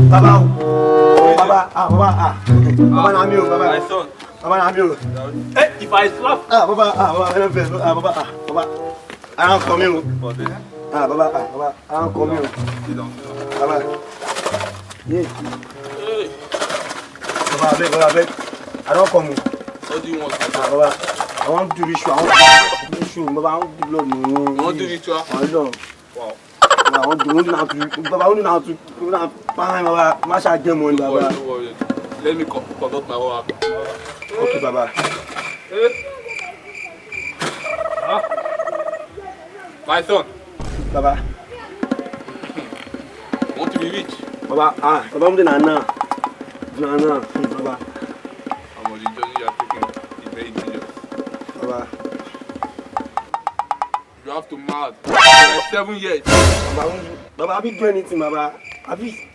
Baba, I'm you, Baba. My son. Baba, I'm you. Hey, if I slap. Baba, I don't come you. Baba, I don't come you. Baba. Yeah. Baba, beg. I don't come. What do you want? Baba, I want to ritual. Baba, I want to blood. You want to ritual? I don't. Wow. I want to Baba, I want to Baba, Masha game on Baba. Don't worry. Let me conduct my work. Okay, Baba. My son. Baba. Want to be rich? Baba, Baba, I'm the Nana. Baba. I'm on the journey you are taking is very dangerous. Baba. You have to mad. Like 7 years. Baba, I be do anything, Baba. I be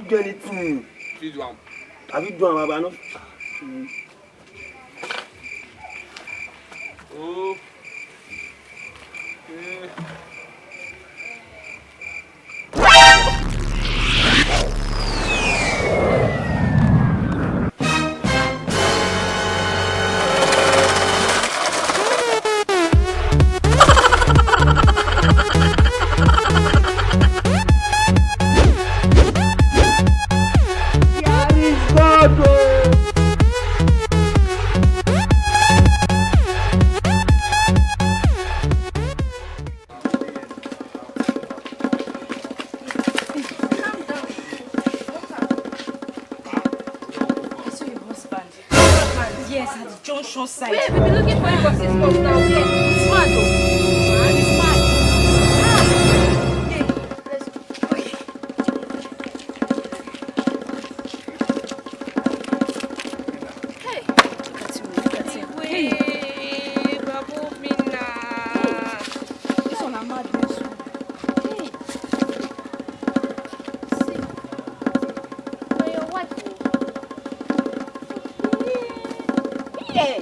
do anything. Please, one. I be do, Baba. No. Oh. Okay. Side. Wait, we've been looking for him for 6 months now. Yeah, he's mad though. Man, he's mad. Yeah, let's go. Okay. Hey, look at him. Hey, Babu Mina. This one a mad bitch. Hey. See, now your wife. Yeah.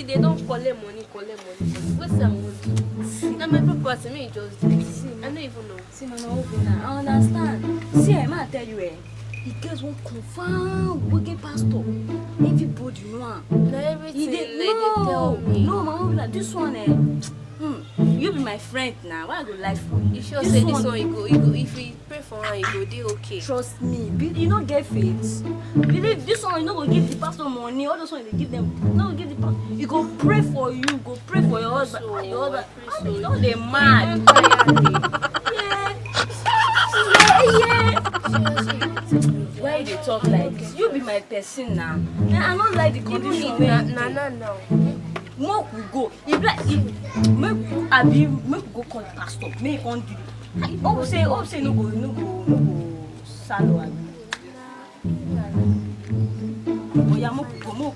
They don't collect money. What's that one? Now my property, me just do it. I don't even know. See, no, I understand. See, I might tell you, he gets one confirmed wicked pastor. Everybody know. Now everything they tell me. No, my mom like this one, you be my friend now. Why I go lie for you? You sure say this one you go. If we pray for her, you go do okay. Trust me. You don't get faith. Believe this one, you know, go give the pastor money. All those one they give them. No, give the pastor. You go pray for you. Go pray for your husband. So, your husband. So You know they mad. Yeah. Why they talk like this? You be my person now. I don't like the condition. No. Make we go. If like make we go call the pastor. Make on do. Oh say no go salo abi. Oya mo go.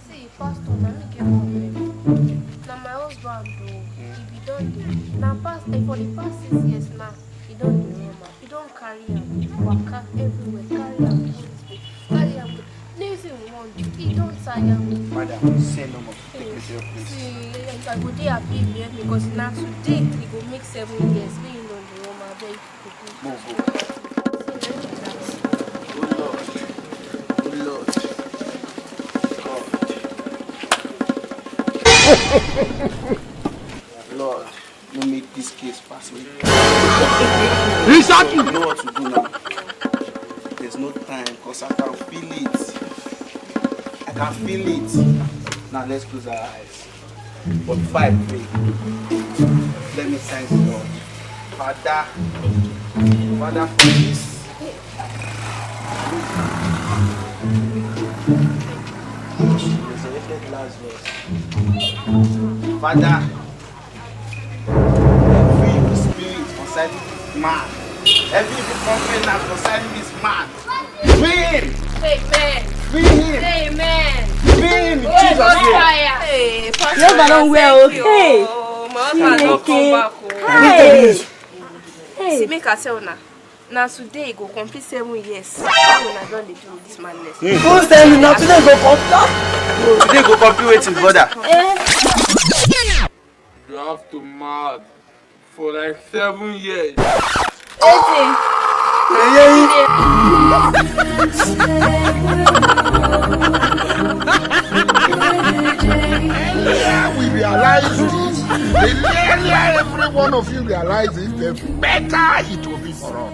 See, pastor, now me get problem. Now my husband though, if he don't do, now for the past 6 years now, he don't do normal. He don't carry him, waka everywhere, carry him, carry him. Anything we want, he don't tire me. Madam, say no more. Take it to your place. See, I go dey happy here because now today he go make 7 years. Me you know the normal, but Go. Lord, no make this case pass me. Exactly. You know what to do now. There's no time because I can feel it. Now let's close our eyes. But before I pray, let me thank God. Father, for this. Resurrected Lazarus. Father, every evil spirit concerning this man, every evil covenant concerning this man, free him! Amen. Free him! Amen. Free him! In Jesus' name! Hey, Pastor, Yes, I don't wear, thank you. okay. My husband don't come back. See, make I tell now. Now today go complete 7 years. How will I don't do this madness? Who's telling you now? Today go complete. Today go complete waiting, brother. You have to mad for like 7 years. Earlier we realize this, the earlier every one of you realize it, the better it will be for us.